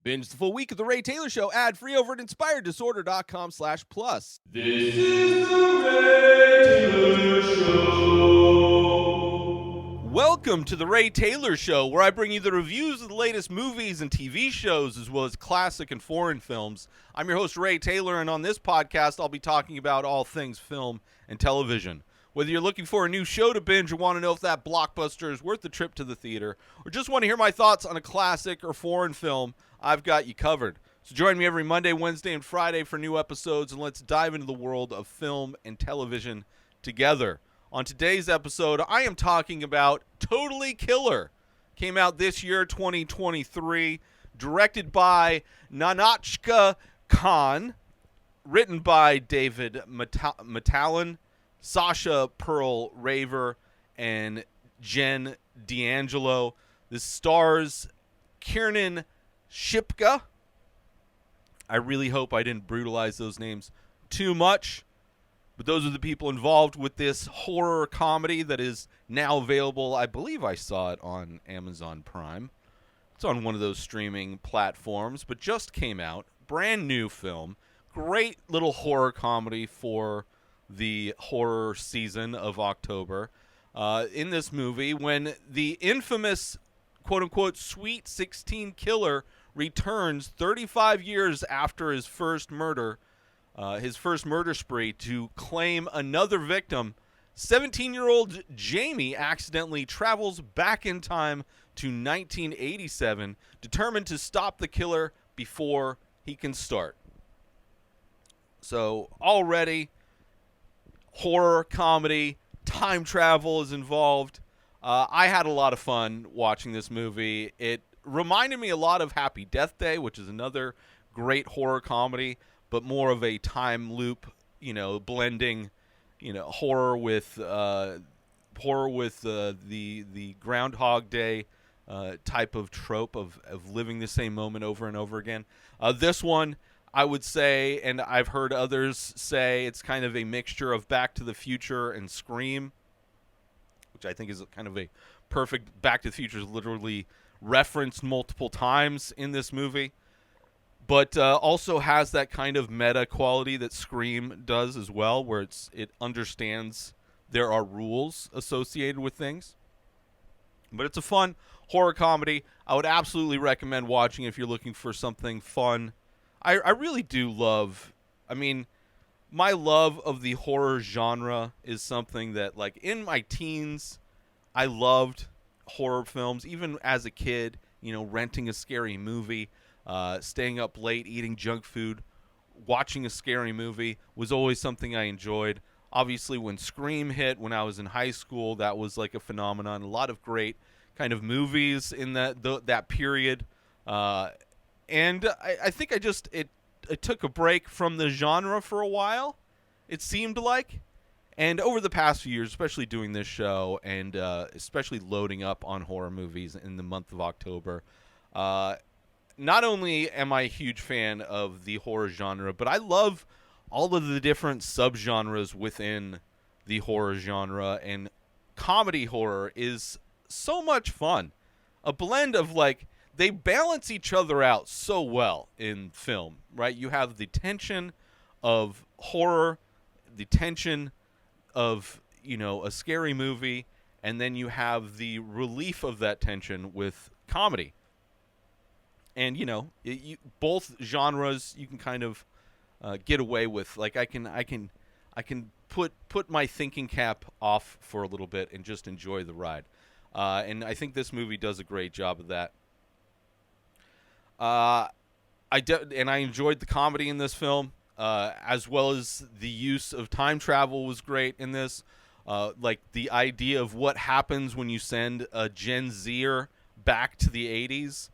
Binge the full week of The Ray Taylor Show ad-free over at inspireddisorder.com/plus. This is The Ray Taylor Show. Welcome to The Ray Taylor Show, where I bring you the reviews of the latest movies and TV shows, as well as classic and foreign films. I'm your host, Ray Taylor, and on this podcast, I'll be talking about all things film and television. Whether you're looking for a new show to binge or want to know if that blockbuster is worth the trip to the theater, or just want to hear my thoughts on a classic or foreign film, I've got you covered. So join me every Monday, Wednesday, and Friday for new episodes, and let's dive into the world of film and television together. On today's episode, I am talking about Totally Killer. Came out this year, 2023, directed by Nahnatchka Khan, written by David Matalon, Sasha Perl-Raver, and Jen D'Angelo. This stars Kiernan Shipka. I really hope I didn't brutalize those names too much, but those are the people involved with this horror comedy that is now available. I believe I saw it on Amazon Prime. It's on one of those streaming platforms, but just came out. Brand new film. Great little horror comedy for the horror season of October. In this movie, when the infamous quote-unquote Sweet 16 killer returns 35 years after his first murder spree to claim another victim, 17-year-old Jamie accidentally travels back in time to 1987, determined to stop the killer before he can start. So already, horror, comedy, time travel is involved. I had a lot of fun watching this movie. It reminded me a lot of Happy Death Day, which is another great horror comedy, but more of a time loop, blending, horror with the Groundhog Day type of trope of living the same moment over and over again. This one, I would say, and I've heard others say, it's kind of a mixture of Back to the Future and Scream, which I think is kind of a perfect. Back to the Future is literally referenced multiple times in this movie, but also has that kind of meta quality that Scream does as well, where it understands there are rules associated with things. But it's a fun horror comedy. I would absolutely recommend watching if you're looking for something fun. I really do love, my love of the horror genre is something that, like, in my teens, I loved horror films. Even as a kid, renting a scary movie, staying up late, eating junk food, watching a scary movie was always something I enjoyed. Obviously, when Scream hit when I was in high school, that was like a phenomenon. A lot of great kind of movies in that period. And I think it took a break from the genre for a while, it seemed like. And over the past few years, especially doing this show and especially loading up on horror movies in the month of October, not only am I a huge fan of the horror genre, but I love all of the different subgenres within the horror genre. And comedy horror is so much fun. A blend of, like, they balance each other out so well in film, right? You have the tension of horror, the tension of, a scary movie, and then you have the relief of that tension with comedy. And, both genres you can kind of get away with. Like, I can put my thinking cap off for a little bit and just enjoy the ride. And I think this movie does a great job of that. I enjoyed the comedy in this film, as well as the use of time travel was great in this. Like the idea of what happens when you send a Gen Zer back to the 80s,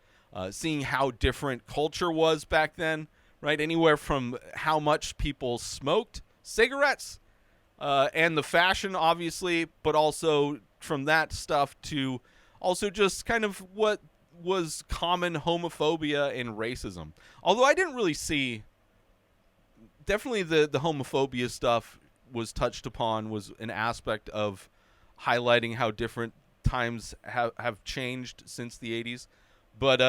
seeing how different culture was back then, right? Anywhere from how much people smoked cigarettes, and the fashion, obviously, but also from that stuff to also just kind of what was common homophobia and racism. Although I didn't really see, definitely the homophobia stuff was touched upon, was an aspect of highlighting how different times have changed since the 80s. But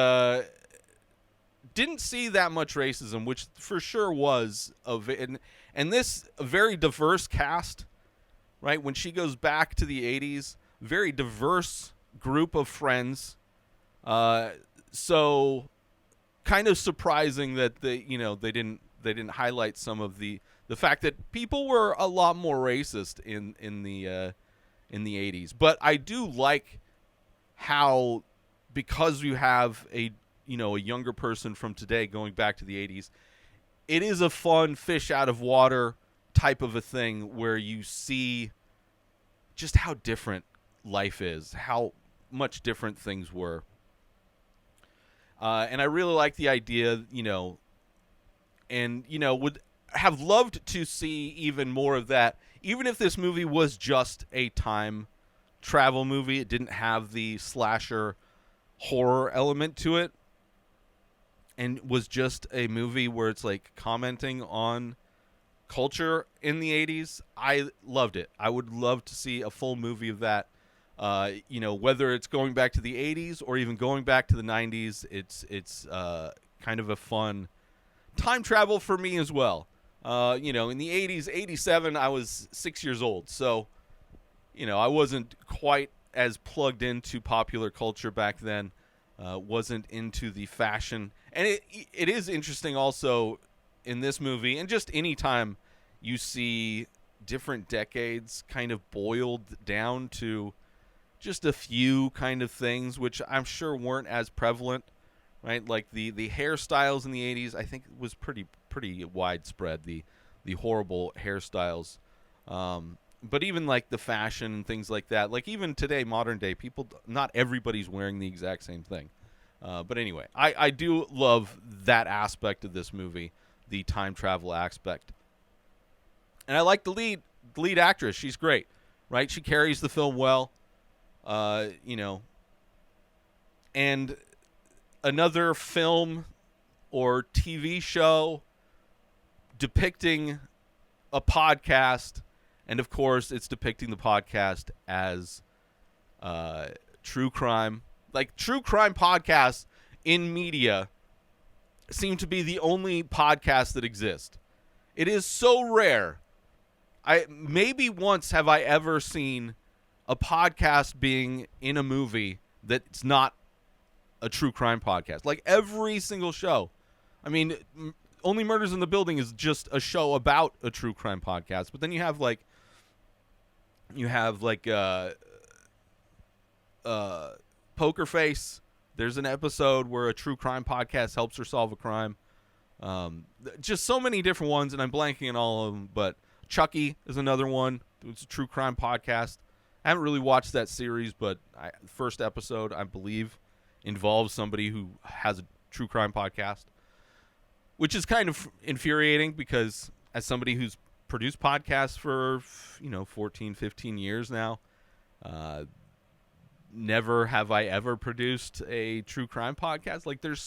didn't see that much racism, which for sure was and this very diverse cast, right? When she goes back to the 80s, very diverse group of friends. So kind of surprising that they didn't highlight some of the fact that people were a lot more racist in the 80s. But I do like how, because you have a younger person from today going back to the 80s, it is a fun fish out of water type of a thing where you see just how different life is, how much different things were. And I really like the idea, and, would have loved to see even more of that, even if this movie was just a time travel movie. It didn't have the slasher horror element to it, and was just a movie where it's like commenting on culture in the 80s. I loved it. I would love to see a full movie of that. Whether it's going back to the 80s or even going back to the 90s, it's kind of a fun time travel for me as well. In the 80s, 87, I was 6 years old, so I wasn't quite as plugged into popular culture back then. Wasn't into the fashion, and it is interesting also in this movie, and just any time you see different decades kind of boiled down to just a few kind of things, which I'm sure weren't as prevalent, right? Like the hairstyles in the 80s, I think was pretty widespread, the horrible hairstyles. But even like the fashion and things like that, like even today, modern day, people, not everybody's wearing the exact same thing. But anyway, I do love that aspect of this movie, the time travel aspect. And I like the lead actress. She's great, right? She carries the film well, and another film or TV show depicting a podcast. And, of course, it's depicting the podcast as true crime. Like, true crime podcasts in media seem to be the only podcasts that exist. It is so rare. Maybe once have I ever seen a podcast being in a movie that's not a true crime podcast. Like, every single show. I mean, Only Murders in the Building is just a show about a true crime podcast. But then you have Poker Face. There's an episode where a true crime podcast helps her solve a crime. Just so many different ones, and I'm blanking on all of them. But Chucky is another one. It's a true crime podcast. I haven't really watched that series, but the first episode, I believe, involves somebody who has a true crime podcast, which is kind of infuriating because as somebody who's produced podcasts for 14, 15 years now, never have I ever produced a true crime podcast. Like, there's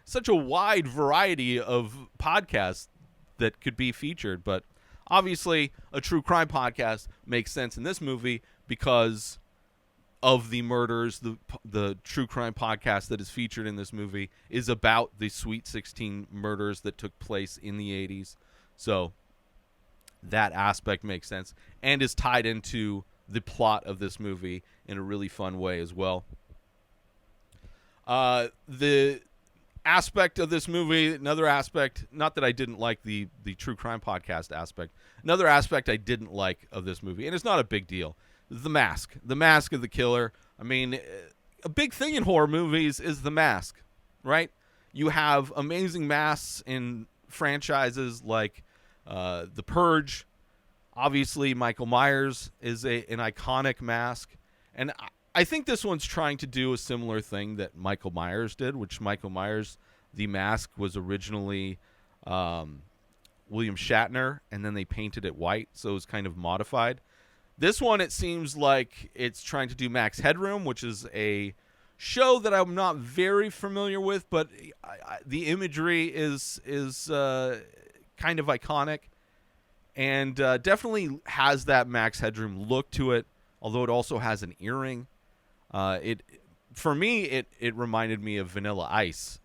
such a wide variety of podcasts that could be featured, but obviously a true crime podcast makes sense in this movie because of the murders. The true crime podcast that is featured in this movie is about the Sweet 16 murders that took place in the 80s. So that aspect makes sense and is tied into the plot of this movie in a really fun way as well. The aspect of this movie, another aspect, not that I didn't like the true crime podcast aspect, another aspect I didn't like of this movie, and it's not a big deal, the mask of the killer. I mean, a big thing in horror movies is the mask, right? You have amazing masks in franchises like The Purge. Obviously, Michael Myers is an iconic mask, and I think this one's trying to do a similar thing that Michael Myers did, which Michael Myers, the mask was originally William Shatner, and then they painted it white, so it was kind of modified. This one, it seems like it's trying to do Max Headroom, which is a show that I'm not very familiar with, but the imagery is kind of iconic, and definitely has that Max Headroom look to it, although it also has an earring. For me, it reminded me of Vanilla Ice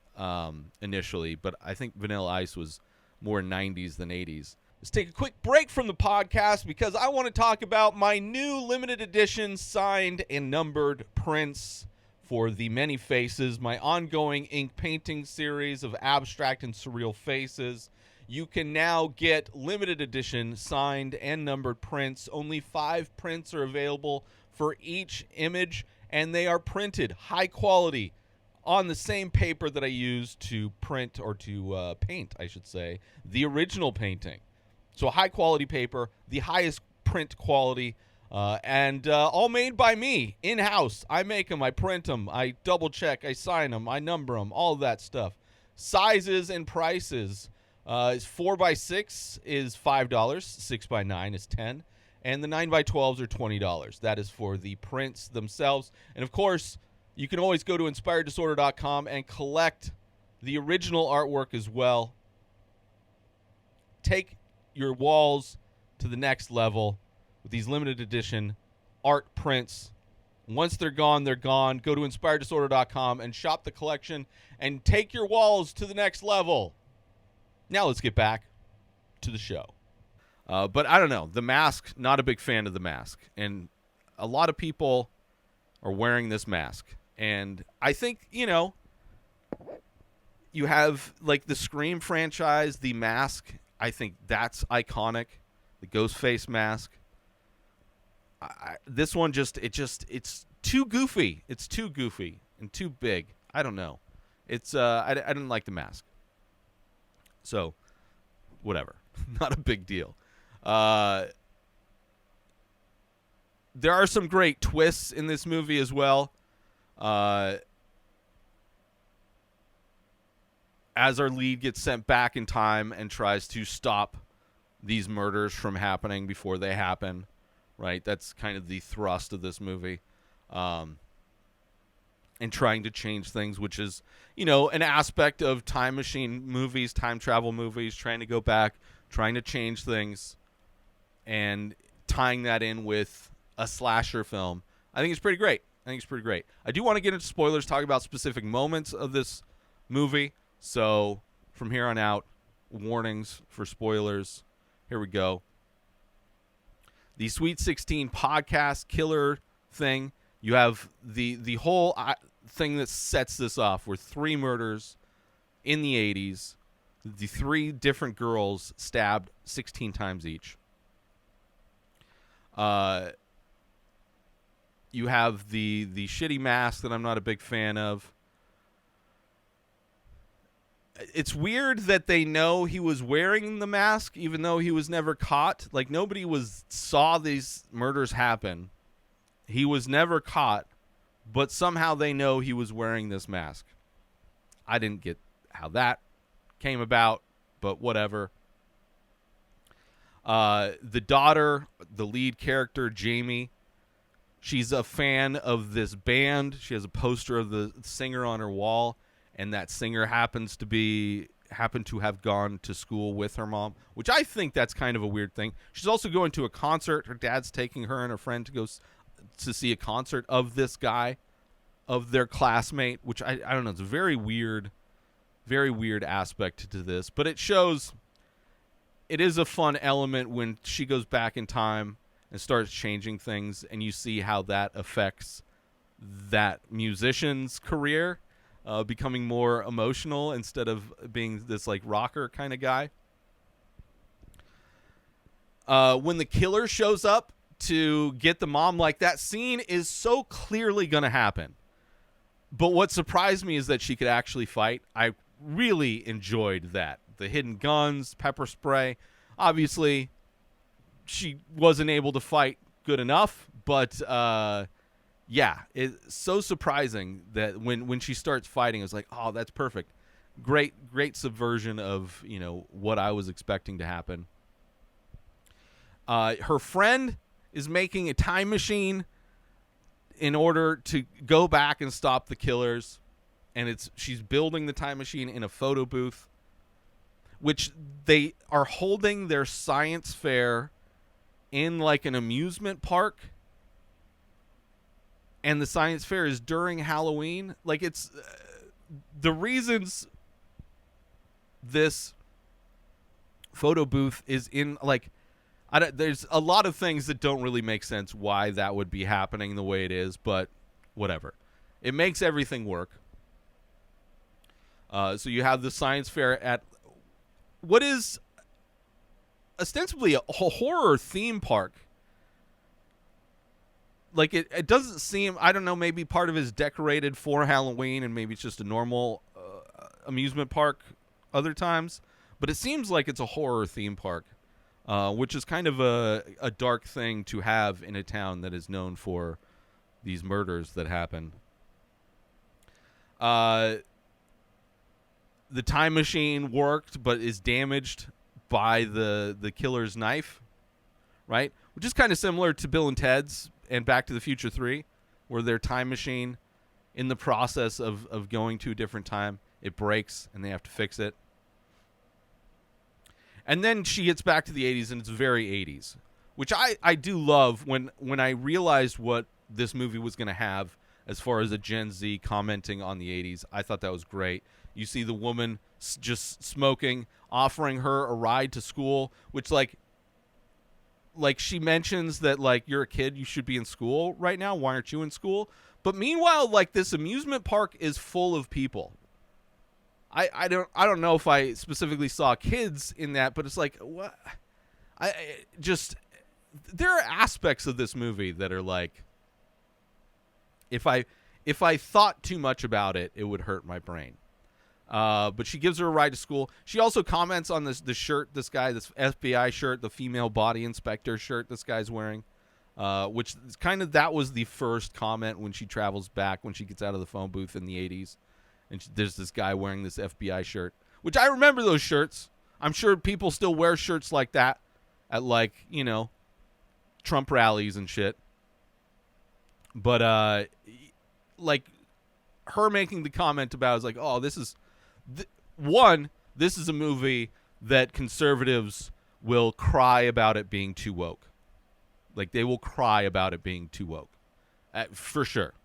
initially, but I think Vanilla Ice was more 90s than 80s. Let's take a quick break from the podcast because I want to talk about my new limited edition signed and numbered prints for The Many Faces, my ongoing ink painting series of abstract and surreal faces. You can now get limited edition signed and numbered prints. Only 5 prints are available for each image, and they are printed high quality on the same paper that I used to print, or to paint, I should say, the original painting. So high quality paper, the highest print quality, and all made by me in-house. I make them, I print them, I double check, I sign them, I number them, all of that stuff. Sizes and prices. 4x6 is $5, 6x9 is $10, and the 9x12s are $20. That is for the prints themselves. And of course, you can always go to inspireddisorder.com and collect the original artwork as well. Take your walls to the next level with these limited edition art prints. Once they're gone, they're gone. Go to inspireddisorder.com and shop the collection and take your walls to the next level. Now let's get back to the show. But I don't know. The Mask, not a big fan of The Mask. And a lot of people are wearing this mask. And I think, you have like the Scream franchise, The Mask. I think that's iconic. The Ghostface mask. This one it's too goofy. It's too goofy and too big. I don't know. It's I didn't like The Mask. So, whatever. Not a big deal. There are some great twists in this movie as well. As our lead gets sent back in time and tries to stop these murders from happening before they happen, right? That's kind of the thrust of this movie. And trying to change things, which is, an aspect of time machine movies, time travel movies, trying to go back, trying to change things, and tying that in with a slasher film. I think it's pretty great. I do want to get into spoilers, talk about specific moments of this movie. So from here on out, warnings for spoilers. Here we go. The Sweet 16 podcast killer thing. You have the whole thing that sets this off were 3 murders in the 80s. The 3 different girls stabbed 16 times each. You have the shitty mask that I'm not a big fan of. It's weird that they know he was wearing the mask, even though he was never caught. Like, nobody saw these murders happen. He was never caught, but somehow they know he was wearing this mask. I didn't get how that came about, but whatever. The daughter, the lead character, Jamie, she's a fan of this band. She has a poster of the singer on her wall. And that singer happened to have gone to school with her mom, which I think that's kind of a weird thing. She's also going to a concert. Her dad's taking her and her friend to go to see a concert of this guy, of their classmate, which I don't know. It's a very weird aspect to this, but it shows. It is a fun element when she goes back in time and starts changing things, and you see how that affects that musician's career. Becoming more emotional instead of being this like rocker kind of guy. When the killer shows up to get the mom, like, that scene is so clearly going to happen. But what surprised me is that she could actually fight. I really enjoyed that. The hidden guns, pepper spray. Obviously, she wasn't able to fight good enough, but yeah, it's so surprising that when she starts fighting, it's like, oh, that's perfect. Great subversion of, what I was expecting to happen. Her friend is making a time machine in order to go back and stop the killers. And she's building the time machine in a photo booth, which they are holding their science fair in like an amusement park. And the science fair is during Halloween. Like, it's the reasons this photo booth is in, like, there's a lot of things that don't really make sense why that would be happening the way it is, but whatever. It makes everything work. So you have the science fair at what is ostensibly a horror theme park. Like, it doesn't seem, I don't know, maybe part of it is decorated for Halloween and maybe it's just a normal amusement park other times. But it seems like it's a horror theme park, which is kind of a dark thing to have in a town that is known for these murders that happen. The time machine worked, but is damaged by the killer's knife, right? Which is kind of similar to Bill and Ted's and Back to the Future 3, where their time machine, in the process of going to a different time, it breaks and they have to fix it. And then she gets back to the 80s, and it's very 80s, which I do love. When I realized what this movie was going to have as far as a Gen Z commenting on the 80s, I thought that was great. You see the woman just smoking, offering her a ride to school, which, like she mentions that, like, you're a kid, you should be in school right now. Why aren't you in school? But meanwhile, like, this amusement park is full of people. I don't know if I specifically saw kids in that, but it's like, what? There are aspects of this movie that are like, if I thought too much about it, it would hurt my brain. But she gives her a ride to school. She also comments on the shirt, this FBI shirt, the female body inspector shirt this guy's wearing, which is kind of, that was the first comment when she travels back, when she gets out of the phone booth in the 80s. And there's this guy wearing this FBI shirt, which I remember those shirts. I'm sure people still wear shirts like that at, like, you know, Trump rallies and shit. But, like, her making the comment about, is like, oh, this is a movie that conservatives will cry about it being too woke. Like, they will cry about it being too woke. For sure.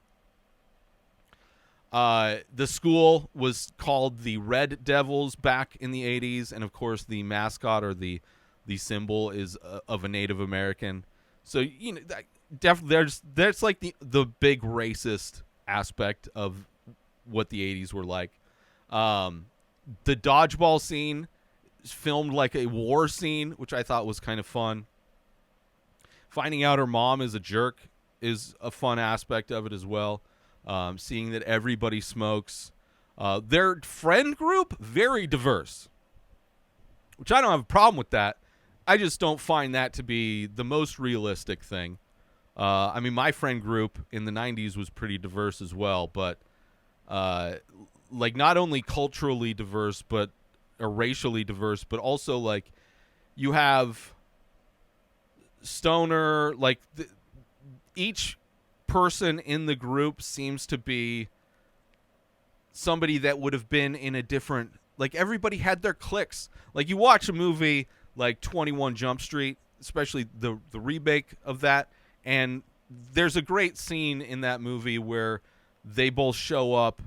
The school was called the Red Devils back in the 80s, and of course the mascot, or the symbol, is of a Native American. So, you know, there's like the big racist aspect of what the 80s were like. The dodgeball scene is filmed like a war scene, which I thought was kind of fun. Finding out her mom is a jerk is a fun aspect of it as well. Seeing that everybody smokes. Their friend group, very diverse, which I don't have a problem with that. I just don't find that to be the most realistic thing. I mean, my friend group in the 90s was pretty diverse as well, but like, not only culturally diverse, but racially diverse, but also, like, you have stoner, like, each person in the group seems to be somebody that would have been in a different, like, everybody had their cliques. Like, you watch a movie like 21 Jump Street, especially the remake of that, and there's a great scene in that movie where they both show up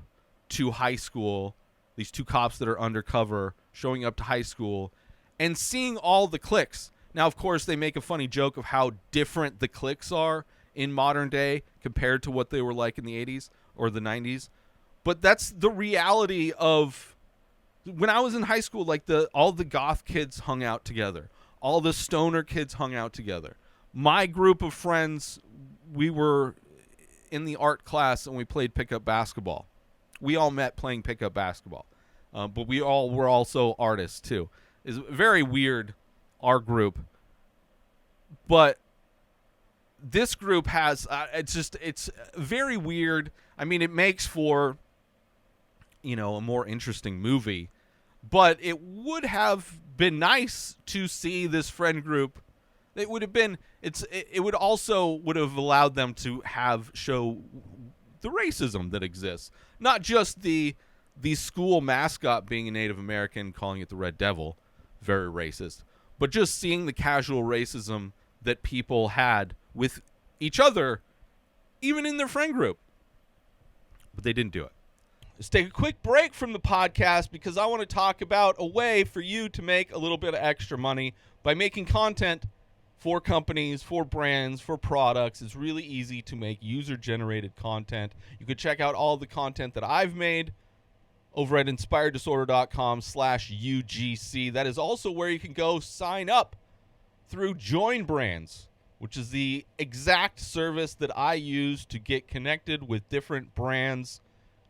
to high school, these two cops that are undercover showing up to high school and seeing all the cliques. Now, of course, they make a funny joke of how different the cliques are in modern day compared to what they were like in the 80s or the 90s. But that's the reality of when I was in high school. Like, all the goth kids hung out together. All the stoner kids hung out together. My group of friends, we were in the art class and we played pickup basketball. We all met playing pickup basketball. But we all were also artists too. It's very weird, our group. But this group has, it's very weird. I mean, it makes for, you know, a more interesting movie, but it would have been nice to see this friend group. It would have been, it would also would have allowed them to show the racism that exists. Not just the school mascot being a Native American, calling it the Red Devil, very racist, but just seeing the casual racism that people had with each other, even in their friend group. But they didn't do it. Let's take a quick break from the podcast because I want to talk about a way for you to make a little bit of extra money by making content for companies, for brands, for products. It's really easy to make user-generated content. You can check out all the content that I've made over at inspireddisorder.com/UGC. That is also where you can go sign up through Join Brands, which is the exact service that I use to get connected with different brands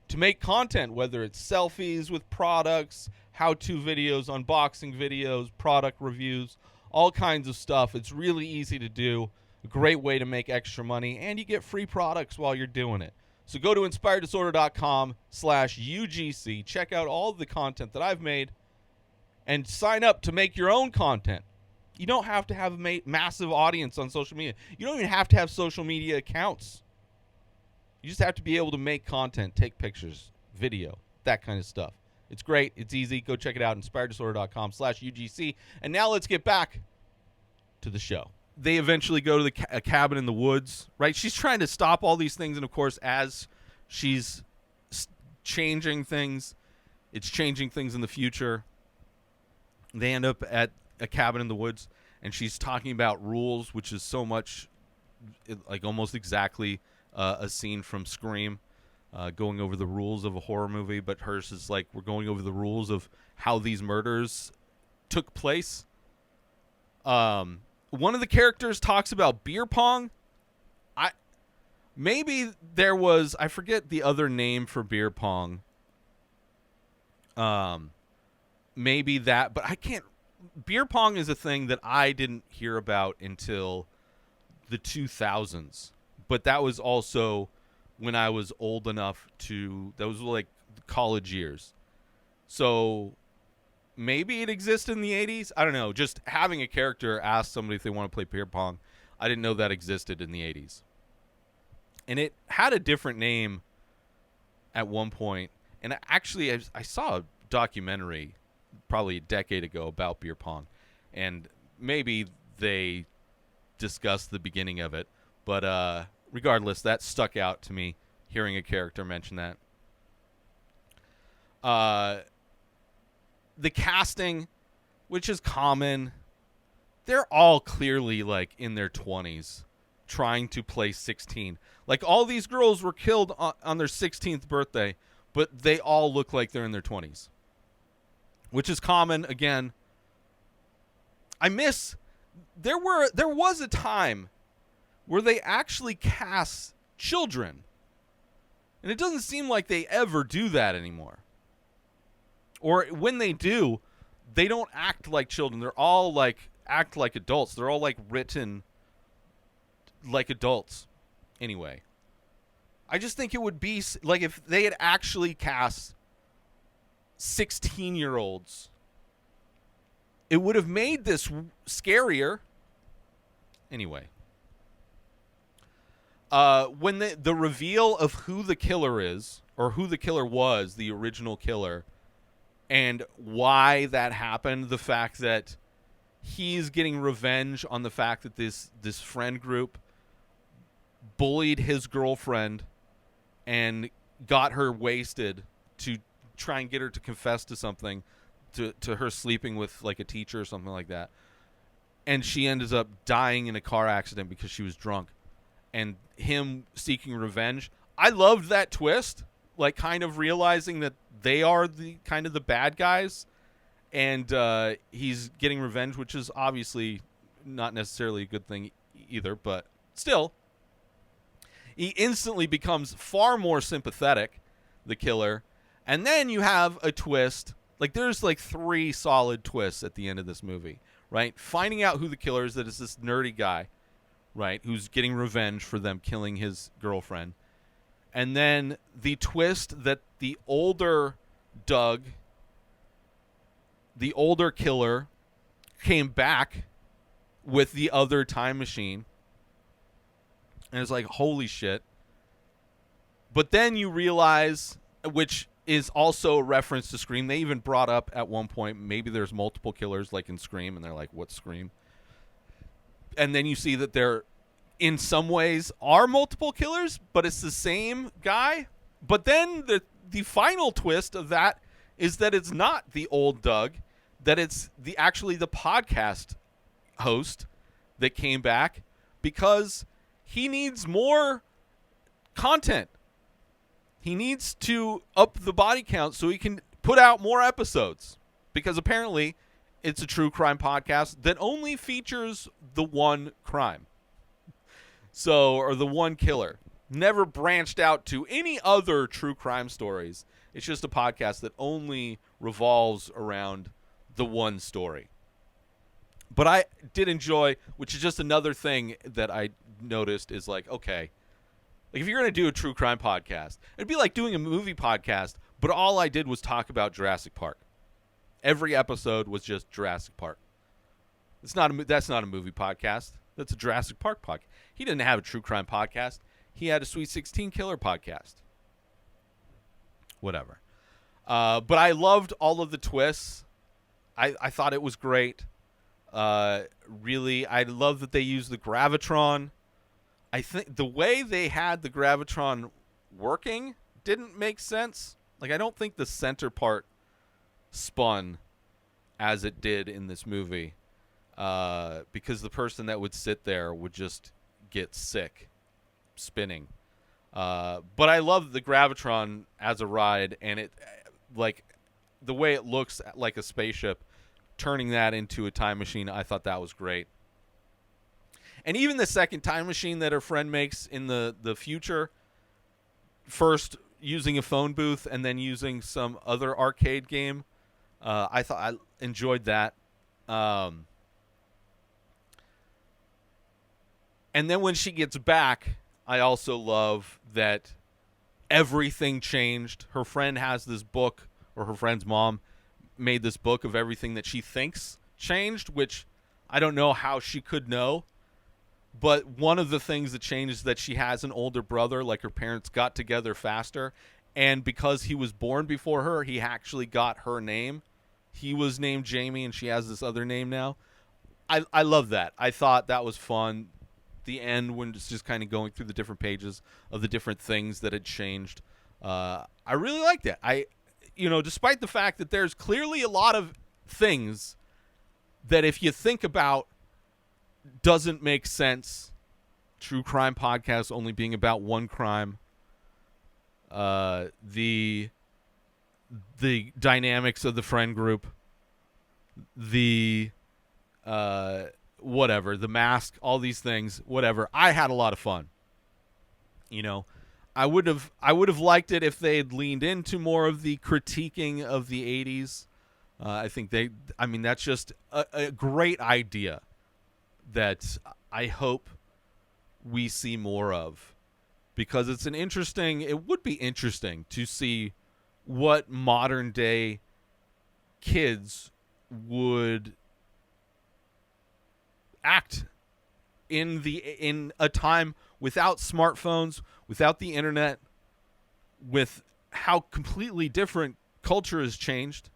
to make content, whether it's selfies with products, how-to videos, unboxing videos, product reviews, all kinds of stuff. It's really easy to do, a great way to make extra money, and you get free products while you're doing it. So go to inspireddisorder.com/UGC, check out all of the content that I've made, and sign up to make your own content. You don't have to have a massive audience on social media. You don't even have to have social media accounts. You just have to be able to make content, take pictures, video, that kind of stuff. It's great. It's easy. Go check it out, inspireddisorder.com/UGC. And now let's get back to the show. They eventually go to a cabin in the woods, right? She's trying to stop all these things, and of course, as she's changing things, it's changing things in the future. They end up at a cabin in the woods, and she's talking about rules, which is so much, like almost exactly a scene from Scream, going over the rules of a horror movie, but hers is like, we're going over the rules of how these murders took place. One of the characters talks about beer pong. Maybe there was, I forget the other name for beer pong. Maybe that, but I can't. Beer pong is a thing that I didn't hear about until the 2000s. But that was also when I was old enough that was like college years. So maybe it existed in the 80s. I don't know. Just having a character ask somebody if they want to play beer pong, I didn't know that existed in the 80s. And it had a different name at one point. And actually, I saw a documentary probably a decade ago about beer pong. And maybe they discussed the beginning of it. But regardless, that stuck out to me, hearing a character mention that. The casting, which is common, they're all clearly like in their 20s trying to play 16. Like all these girls were killed on their 16th birthday, but they all look like they're in their 20s, which is common. Again, there was a time where they actually cast children. And it doesn't seem like they ever do that anymore. Or when they do, they don't act like children. They're all like act like adults. They're all like written like adults. Anyway, I just think it would be like if they had actually cast 16-year-olds, it would have made this scarier. Anyway. When the reveal of who the killer is, or who the killer was, the original killer, and why that happened, the fact that he's getting revenge on the fact that this friend group bullied his girlfriend and got her wasted to try and get her to confess to something, to her sleeping with like a teacher or something like that. And she ends up dying in a car accident because she was drunk. And him seeking revenge. I loved that twist, like kind of realizing that they are the kind of the bad guys, and he's getting revenge, which is obviously not necessarily a good thing either, but still, he instantly becomes far more sympathetic, the killer. And then you have a twist, like there's like 3 solid twists at the end of this movie, right? Finding out who the killer is, that it's this nerdy guy, right, who's getting revenge for them killing his girlfriend. And then the twist that the older Doug, the older killer, came back with the other time machine. And it's like, holy shit. But then you realize, which is also a reference to Scream. They even brought up at one point, maybe there's multiple killers like in Scream. And they're like, what's Scream? And then you see that there, in some ways, are multiple killers, but it's the same guy. But then the final twist of that is that it's not the old Doug, that it's actually the podcast host that came back because he needs more content. He needs to up the body count so he can put out more episodes, because apparently it's a true crime podcast that only features the one crime. So, or the one killer. Never branched out to any other true crime stories. It's just a podcast that only revolves around the one story. But I did enjoy, which is just another thing that I noticed is like, okay, like if you're going to do a true crime podcast, it'd be like doing a movie podcast, but all I did was talk about Jurassic Park. Every episode was just Jurassic Park. That's not a movie podcast. That's a Jurassic Park podcast. He didn't have a true crime podcast. He had a Sweet 16 Killer podcast. Whatever. But I loved all of the twists. I thought it was great. Really, I love that they used the Gravitron. I think the way they had the Gravitron working didn't make sense. Like, I don't think the center part spun as it did in this movie, because the person that would sit there would just get sick spinning. But I love the Gravitron as a ride, and it, like, the way it looks like a spaceship, turning that into a time machine, I thought that was great. And even the second time machine that her friend makes in the future, first using a phone booth and then using some other arcade game, I thought I enjoyed that. And then when she gets back, I also love that everything changed. Her friend has this book, or her friend's mom made this book of everything that she thinks changed, which I don't know how she could know. But one of the things that changed is that she has an older brother, like her parents got together faster. And because he was born before her, he actually got her name. He was named Jamie, and she has this other name now. I love that. I thought that was fun. The end, when it's just kind of going through the different pages of the different things that had changed. I really liked it. Despite the fact that there's clearly a lot of things that if you think about doesn't make sense. True crime podcast only being about one crime. The dynamics of the friend group. The whatever, the mask, all these things, whatever. I had a lot of fun. I would have liked it if they had leaned into more of the critiquing of the 80s. I think that's just a great idea that I hope we see more of, because it would be interesting to see what modern day kids would act in a time without smartphones, without the internet, with how completely different culture has changed,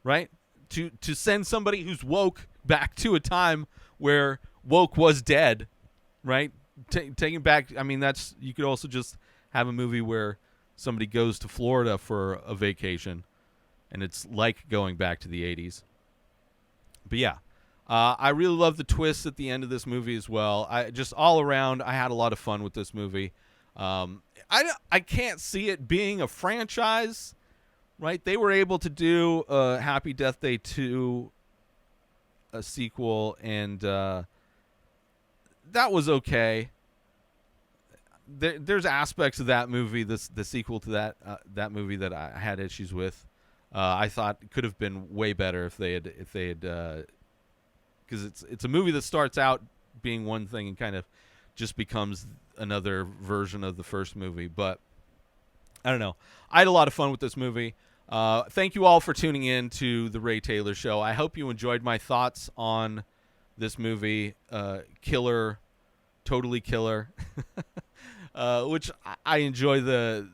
right? To send somebody who's woke back to a time where woke was dead, right? Taking back, you could also just have a movie where somebody goes to Florida for a vacation, and it's like going back to the 80s. But yeah, I really love the twists at the end of this movie as well. All around, I had a lot of fun with this movie. I can't see it being a franchise, right? They were able to do Happy Death Day 2, a sequel, and that was okay. There's aspects of that movie, the sequel to that movie, that I had issues with. I thought it could have been way better if they had because it's a movie that starts out being one thing and kind of just becomes another version of the first movie. But I don't know. I had a lot of fun with this movie. Thank you all for tuning in to the Ray Taylor Show. I hope you enjoyed my thoughts on this movie, Killer, Totally Killer, which I enjoy the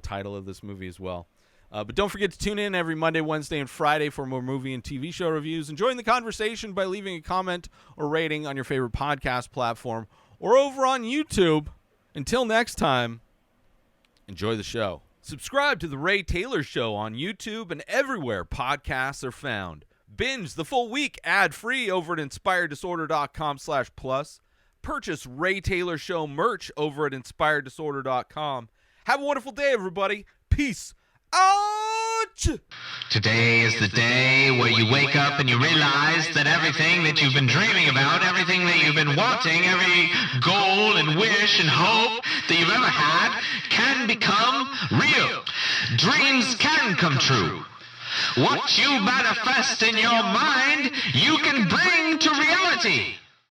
title of this movie as well. But don't forget to tune in every Monday, Wednesday, and Friday for more movie and TV show reviews. And join the conversation by leaving a comment or rating on your favorite podcast platform or over on YouTube. Until next time, Enjoy the show. Subscribe to The Ray Taylor Show on YouTube and everywhere podcasts are found. Binge the full week ad-free over at inspireddisorder.com/plus. Purchase Ray Taylor Show merch over at inspireddisorder.com. Have a wonderful day, everybody. Peace out! Today is the day where you wake up and you realize that everything that you've been dreaming about, everything that you've been wanting, every goal and wish and hope that you've ever had can become real. Dreams can come true. What you manifest in your mind, you can bring to reality.